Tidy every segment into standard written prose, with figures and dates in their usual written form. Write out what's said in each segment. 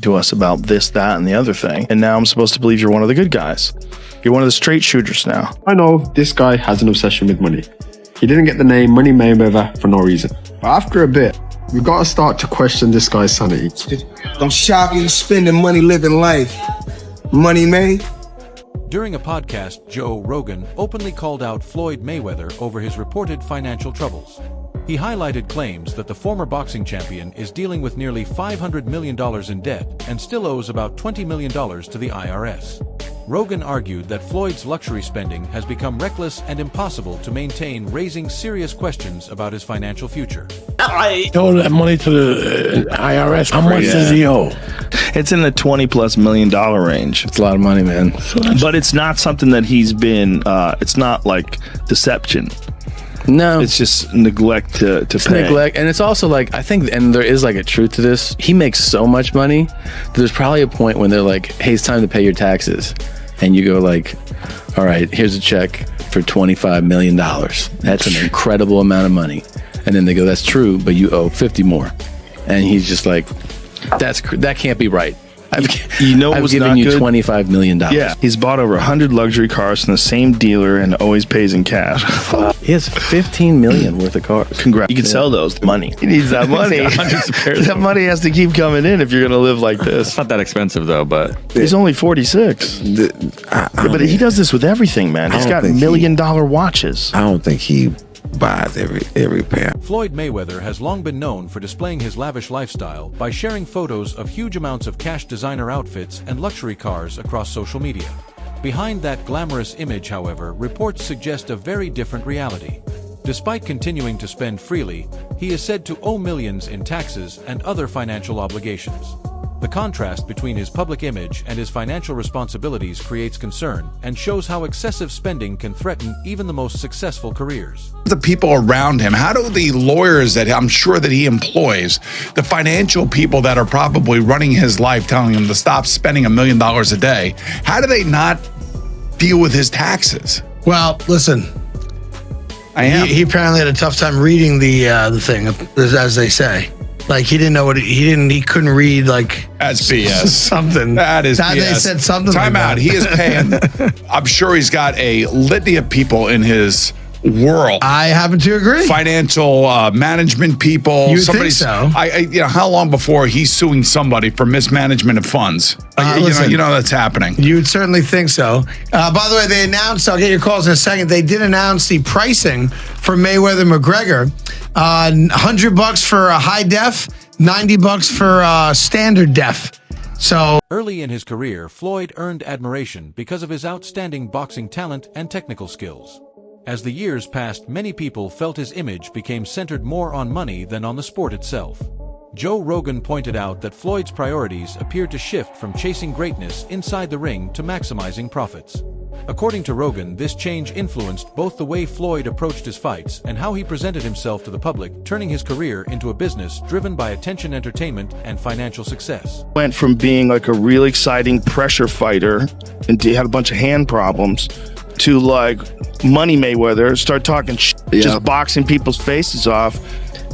to us about this, that, and the other thing. And now I'm supposed to believe you're one of the good guys. You're one of the straight shooters now. I know this guy has an obsession with money. He didn't get the name Money Mayweather for no reason. But after a bit, we've got to start to question this guy's sanity. I'm shocked spending money living life. Money May. During a podcast, Joe Rogan openly called out Floyd Mayweather over his reported financial troubles. He highlighted claims that the former boxing champion is dealing with nearly $500 million in debt and still owes about $20 million to the IRS. Rogan argued that Floyd's luxury spending has become reckless and impossible to maintain, raising serious questions about his financial future. I owe that money to the IRS. How much does he owe? It's in the $20+ million range. It's a lot of money, man. But it's not something that he's been, it's not like deception. No. It's just neglect to pay. Neglect. And it's also like, I think, and there is like a truth to this. He makes so much money. There's probably a point when they're like, hey, it's time to pay your taxes. And you go like, all right, here's a check for $25 million. That's an incredible amount of money. And then they go, that's true, but you owe 50 more. And he's just like, that can't be right. I've given you $25 million. Yeah, he's bought over 100 luxury cars from the same dealer and always pays in cash. He has $15 million worth of cars. Congrats. You can sell those. Money. He needs that money. That money has to keep coming in if you're going to live like this. It's not that expensive though, but he's only 46. But he does this with everything, man. He's got $1 million watches. I don't think he buys every pair. Floyd Mayweather has long been known for displaying his lavish lifestyle by sharing photos of huge amounts of cash designer outfits and luxury cars across social media. Behind that glamorous image, however, reports suggest a very different reality. Despite continuing to spend freely, he is said to owe millions in taxes and other financial obligations. The contrast between his public image and his financial responsibilities creates concern and shows how excessive spending can threaten even the most successful careers. The people around him, how do the lawyers that I'm sure that he employs, the financial people that are probably running his life, telling him to stop spending $1 million a day, how do they not deal with his taxes? Well, listen, he apparently had a tough time reading the thing, as they say. Like he didn't know what he couldn't read. Like that's BS. Something that is BS. They said something. Time like out. That. He is paying. I'm sure he's got a litany of people in his world. I happen to agree. Financial management people. You think so? How long before he's suing somebody for mismanagement of funds? You know that's happening. You would certainly think so. By the way, they announced. I'll get your calls in a second. They did announce the pricing for Mayweather McGregor. $100 for a high def, $90 for standard def. So early in his career, Floyd earned admiration because of his outstanding boxing talent and technical skills. As the years passed, many people felt his image became centered more on money than on the sport itself. Joe Rogan pointed out that Floyd's priorities appeared to shift from chasing greatness inside the ring to maximizing profits. According to Rogan, this change influenced both the way Floyd approached his fights and how he presented himself to the public, turning his career into a business driven by attention, entertainment, and financial success. Went from being like a really exciting pressure fighter, and he had a bunch of hand problems, to like Money Mayweather, start talking just boxing people's faces off.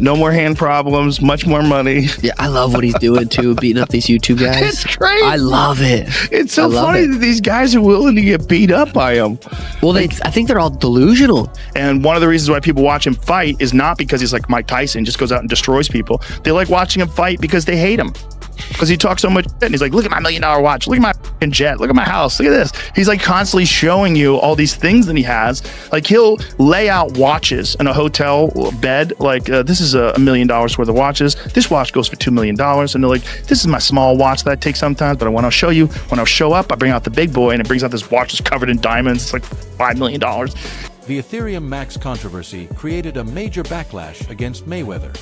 No more hand problems, much more money. Yeah, I love what he's doing too, beating up these YouTube guys. It's great. I love it. It's so funny that these guys are willing to get beat up by him. Well, I think they're all delusional. And one of the reasons why people watch him fight is not because he's like Mike Tyson, just goes out and destroys people. They like watching him fight because they hate him. Because he talks so much shit, and he's like, look at my $1 million watch, look at my jet, look at my house, look at this. He's like constantly showing you all these things that he has. Like he'll lay out watches in a hotel bed, like this is $1 million worth of watches. This watch goes for $2 million. And they're like, this is my small watch that I take sometimes, but when I'll show you, when I'll show up, I bring out the big boy, and it brings out this watch that's covered in diamonds. It's like $5 million. The Ethereum Max controversy created a major backlash against Mayweather.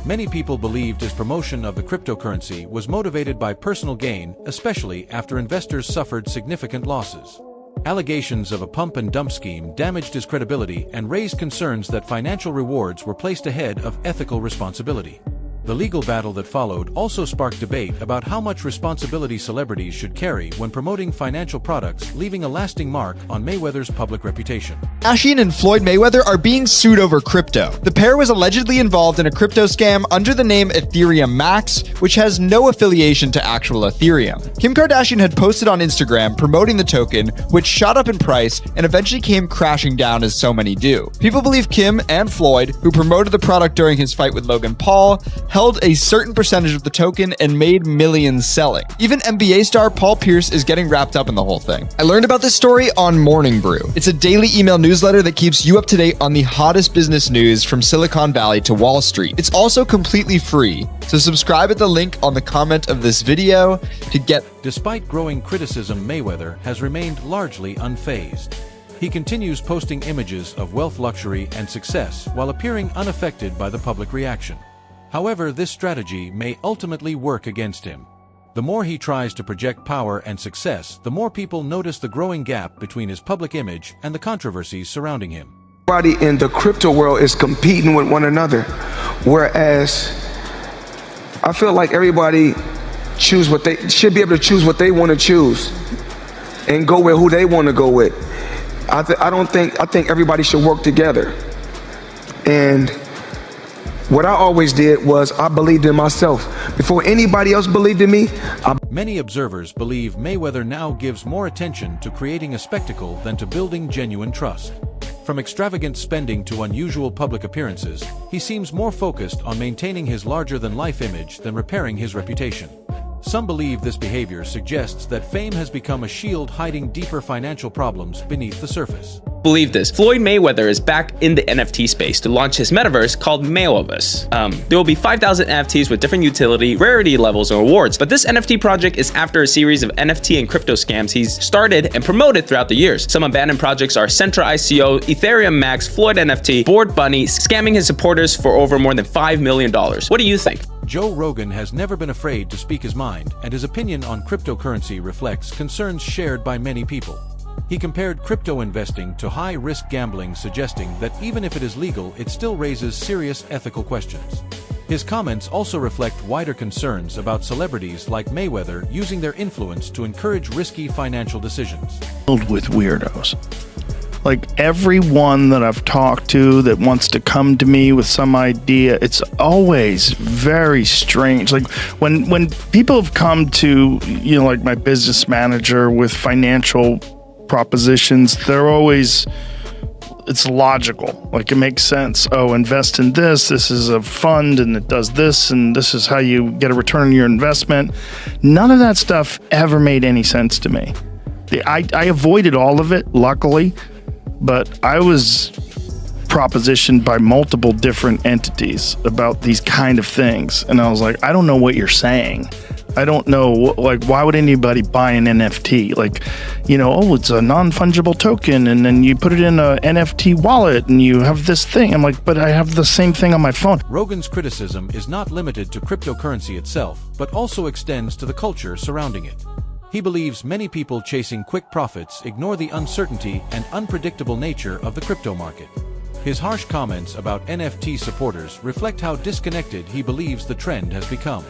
Many people believed his promotion of the cryptocurrency was motivated by personal gain, especially after investors suffered significant losses. Allegations of a pump and dump scheme damaged his credibility and raised concerns that financial rewards were placed ahead of ethical responsibility. The legal battle that followed also sparked debate about how much responsibility celebrities should carry when promoting financial products, leaving a lasting mark on Mayweather's public reputation. Kardashian and Floyd Mayweather are being sued over crypto. The pair was allegedly involved in a crypto scam under the name Ethereum Max, which has no affiliation to actual Ethereum. Kim Kardashian had posted on Instagram promoting the token, which shot up in price and eventually came crashing down as so many do. People believe Kim and Floyd, who promoted the product during his fight with Logan Paul, held a certain percentage of the token and made millions selling. Even NBA star Paul Pierce is getting wrapped up in the whole thing. I learned about this story on Morning Brew. It's a daily email newsletter that keeps you up to date on the hottest business news from Silicon Valley to Wall Street. It's also completely free, so subscribe at the link on the comment of this video to get. Despite growing criticism, Mayweather has remained largely unfazed. He continues posting images of wealth, luxury, and success while appearing unaffected by the public reaction. However, this strategy may ultimately work against him. The more he tries to project power and success, the more people notice the growing gap between his public image and the controversies surrounding him. Everybody in the crypto world is competing with one another, whereas I feel like everybody should be able to choose what they want to choose and go with who they want to go with. I think everybody should work together. And what I always did was I believed in myself. Before anybody else believed in me, Many observers believe Mayweather now gives more attention to creating a spectacle than to building genuine trust. From extravagant spending to unusual public appearances, he seems more focused on maintaining his larger-than-life image than repairing his reputation. Some believe this behavior suggests that fame has become a shield hiding deeper financial problems beneath the surface. Believe this, Floyd Mayweather is back in the NFT space to launch his metaverse called Mayweverse. There will be 5,000 NFTs with different utility, rarity levels, and rewards, but this NFT project is after a series of NFT and crypto scams he's started and promoted throughout the years. Some abandoned projects are Centra ICO, Ethereum Max, Floyd NFT, Bored Bunny, scamming his supporters for over more than $5 million. What do you think? Joe Rogan has never been afraid to speak his mind, and his opinion on cryptocurrency reflects concerns shared by many people. He compared crypto investing to high-risk gambling, suggesting that even if it is legal, it still raises serious ethical questions. His comments also reflect wider concerns about celebrities like Mayweather using their influence to encourage risky financial decisions. Filled with weirdos. Like everyone that I've talked to that wants to come to me with some idea, it's always very strange. Like when people have come to, like my business manager with financial propositions, it's logical. Like it makes sense. Oh, invest in this. This is a fund and it does this, and this is how you get a return on your investment. None of that stuff ever made any sense to me. I avoided all of it, luckily. But I was propositioned by multiple different entities about these kind of things. And I was like, I don't know what you're saying. I don't know, why would anybody buy an NFT? It's a non-fungible token, and then you put it in a NFT wallet, and you have this thing. I'm like, but I have the same thing on my phone. Rogan's criticism is not limited to cryptocurrency itself, but also extends to the culture surrounding it. He believes many people chasing quick profits ignore the uncertainty and unpredictable nature of the crypto market. His harsh comments about NFT supporters reflect how disconnected he believes the trend has become.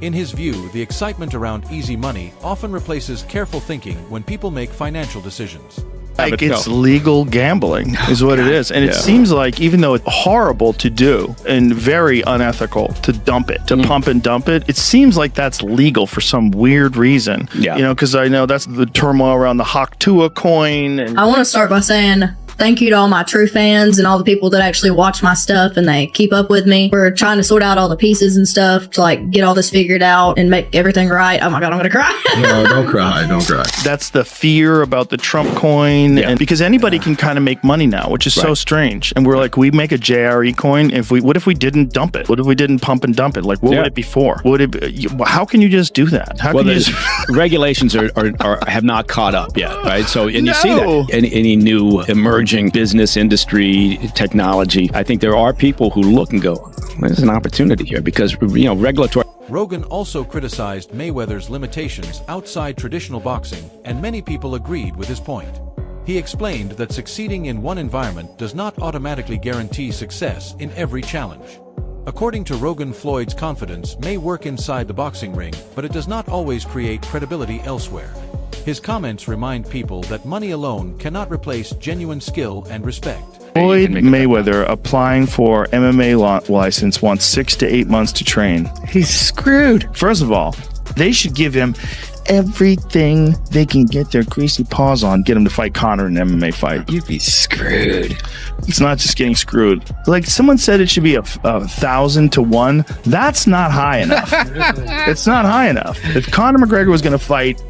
In his view, the excitement around easy money often replaces careful thinking when people make financial decisions. It's legal gambling is what it is. And it seems like, even though it's horrible to do and very unethical to dump it, to pump and dump it, it seems like that's legal for some weird reason. Because I know that's the turmoil around the Haktua coin. And I want to start by saying thank you to all my true fans and all the people that actually watch my stuff and they keep up with me. We're trying to sort out all the pieces and stuff to get all this figured out and make everything right. Oh my God, I'm gonna cry. No, don't cry. That's the fear about the Trump coin, and because anybody can kind of make money now, which is so strange. And we're like, we make a JRE coin. What if we didn't dump it? What if we didn't pump and dump it? What would it be for? How can you just do that? Regulations have not caught up yet, right? So, and you see that any new emerging business, industry, technology, I think there are people who look and go, there's an opportunity here because, regulatory. Rogan also criticized Mayweather's limitations outside traditional boxing, and many people agreed with his point. He explained that succeeding in one environment does not automatically guarantee success in every challenge. According to Rogan, Floyd's confidence may work inside the boxing ring, but it does not always create credibility elsewhere. His comments remind people that money alone cannot replace genuine skill and respect. Floyd Mayweather applying for MMA license wants 6 to 8 months to train. He's screwed. First of all, they should give him everything they can get their greasy paws on, get him to fight Conor in an MMA fight. You'd be screwed. It's not just getting screwed. Like someone said, it should be a 1,000 to 1. That's not high enough. It's not high enough. If Conor McGregor was going to fight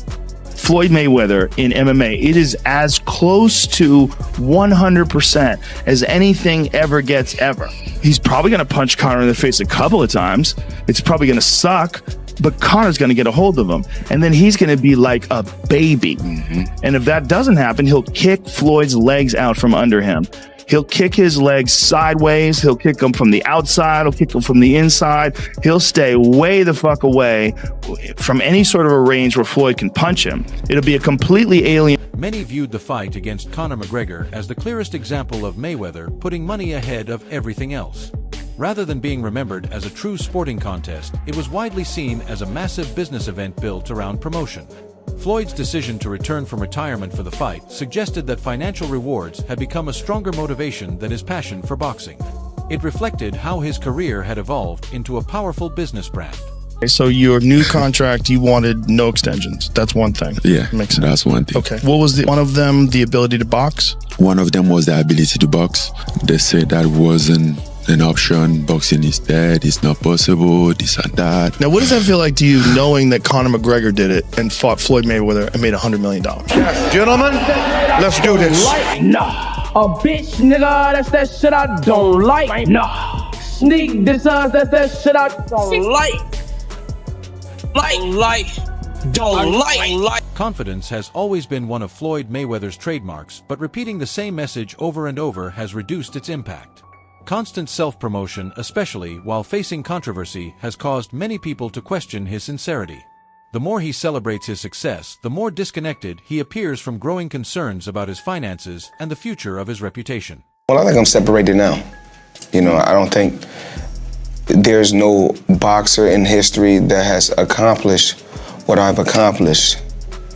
Floyd Mayweather in MMA, it is as close to 100% as anything ever gets ever. He's probably going to punch Conor in the face a couple of times. It's probably going to suck, but Conor's going to get a hold of him. And then he's going to be like a baby. And if that doesn't happen, he'll kick Floyd's legs out from under him. He'll kick his legs sideways. He'll kick them from the outside. He'll kick them from the inside. He'll stay way the fuck away from any sort of a range where Floyd can punch him. It'll be a completely alien. Many viewed the fight against Conor McGregor as the clearest example of Mayweather putting money ahead of everything else. Rather than being remembered as a true sporting contest, it was widely seen as a massive business event built around promotion. Floyd's decision to return from retirement for the fight suggested that financial rewards had become a stronger motivation than his passion for boxing. It reflected how his career had evolved into a powerful business brand. So your new contract, you wanted no extensions. That's one thing. Yeah, makes sense. That's one thing. Okay. What was one of them? The ability to box? One of them was the ability to box. They said that wasn't an option. Boxing is dead. It's not possible. This and that. Now, what does that feel like to you, knowing that Conor McGregor did it and fought Floyd Mayweather and made $100 million? Yes, gentlemen, let's do this. Nah, a bitch, nigga, that's that shit I don't like. Nah, sneak this that's that shit I don't like. Don't like. Confidence has always been one of Floyd Mayweather's trademarks, but repeating the same message over and over has reduced its impact. Constant self-promotion, especially while facing controversy, has caused many people to question his sincerity. The more he celebrates his success, the more disconnected he appears from growing concerns about his finances and the future of his reputation. Well, I think I'm separated now. You know, I don't think there's no boxer in history that has accomplished what I've accomplished.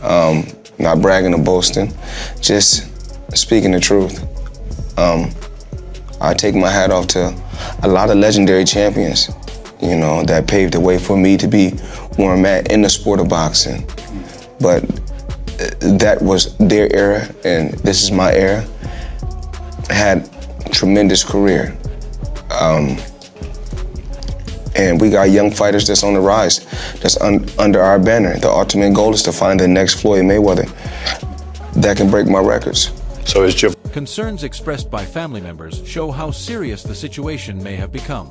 Not bragging or boasting, just speaking the truth. I take my hat off to a lot of legendary champions, you know, that paved the way for me to be where I'm at in the sport of boxing. But that was their era, and this is my era. I had a tremendous career. And we got young fighters that's on the rise, that's under our banner. The ultimate goal is to find the next Floyd Mayweather that can break my records. So it's just Concerns expressed by family members show how serious the situation may have become.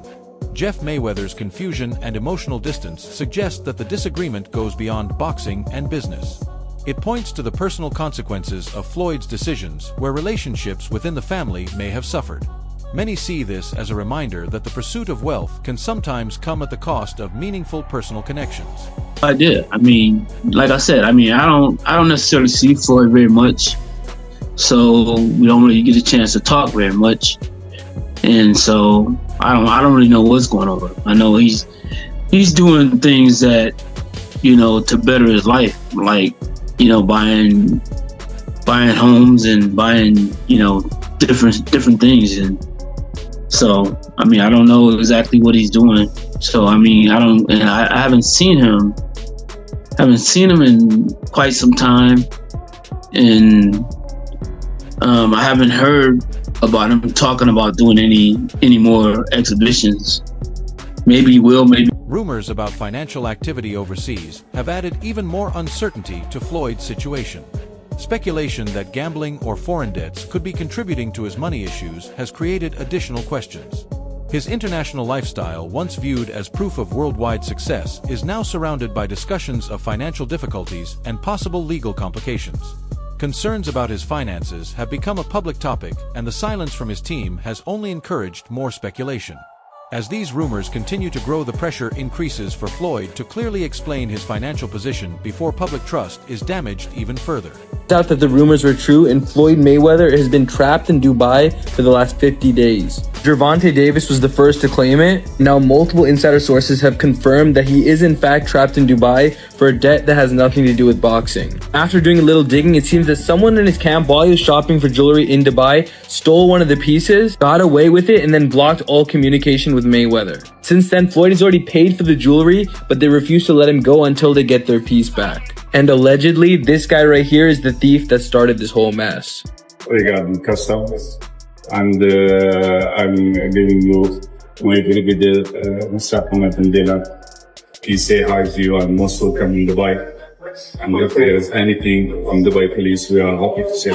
Jeff Mayweather's confusion and emotional distance suggest that the disagreement goes beyond boxing and business. It points to the personal consequences of Floyd's decisions, where relationships within the family may have suffered. Many see this as a reminder that the pursuit of wealth can sometimes come at the cost of meaningful personal connections. I did. I mean, like I said, I don't necessarily see Floyd very much. So we don't really get a chance to talk very much. And so I don't really know what's going on. I know he's doing things that, you know, to better his life, like, you know, buying homes and buying, you know, different things. And so, I mean, I don't know exactly what he's doing. So, I mean, I haven't seen him in quite some time. And I haven't heard about him talking about doing any more exhibitions. Maybe he will, maybe. Rumors about financial activity overseas have added even more uncertainty to Floyd's situation. Speculation that gambling or foreign debts could be contributing to his money issues has created additional questions. His international lifestyle, once viewed as proof of worldwide success, is now surrounded by discussions of financial difficulties and possible legal complications. Concerns about his finances have become a public topic, and the silence from his team has only encouraged more speculation. As these rumors continue to grow, the pressure increases for Floyd to clearly explain his financial position before public trust is damaged even further. out that the rumors were true, and Floyd Mayweather has been trapped in Dubai for the last 50 days. Gervonta Davis was the first to claim it. Now multiple insider sources have confirmed that he is in fact trapped in Dubai for a debt that has nothing to do with boxing. After doing a little digging, it seems that someone in his camp, while he was shopping for jewelry in Dubai, stole one of the pieces, got away with it, and then blocked all communication with Mayweather. Since then, Floyd has already paid for the jewelry, but they refuse to let him go until they get their piece back. And allegedly, this guy right here is the thief that started this whole mess. Regarding customs, and I'm giving you my very good supplement and dinner. Please say hi to you and most welcome in Dubai. And if there is anything from Dubai police, we are happy to say.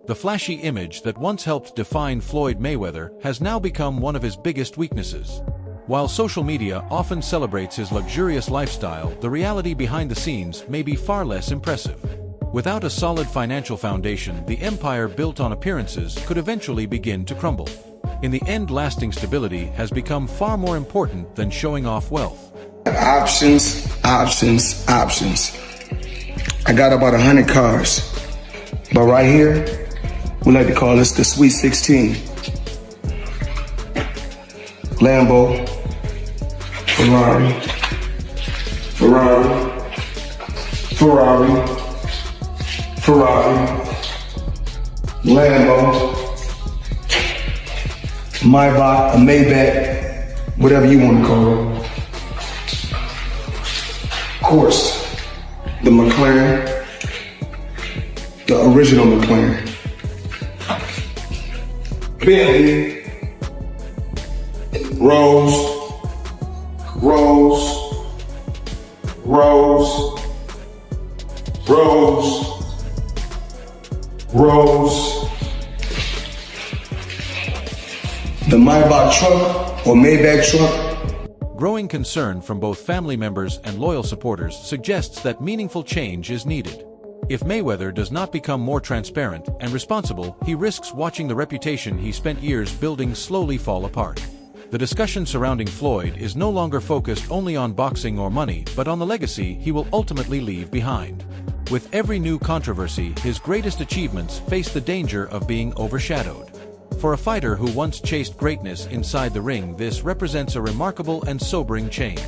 The flashy image that once helped define Floyd Mayweather has now become one of his biggest weaknesses. While social media often celebrates his luxurious lifestyle, the reality behind the scenes may be far less impressive. Without a solid financial foundation, the empire built on appearances could eventually begin to crumble. In the end, lasting stability has become far more important than showing off wealth. Options, options, options. I got about 100 cars, but right here, we like to call this the Sweet 16. Lambo, Ferrari, Ferrari, Ferrari, Ferrari, Lambo, Maybach, a Maybach, whatever you want to call it. Of course, the McLaren, the original McLaren. Bentley, Rose, Rose, Rose, Rose, Rose. The Maybach truck or Maybach truck. Growing concern from both family members and loyal supporters suggests that meaningful change is needed. If Mayweather does not become more transparent and responsible, he risks watching the reputation he spent years building slowly fall apart. The discussion surrounding Floyd is no longer focused only on boxing or money, but on the legacy he will ultimately leave behind. With every new controversy, his greatest achievements face the danger of being overshadowed. For a fighter who once chased greatness inside the ring, this represents a remarkable and sobering change.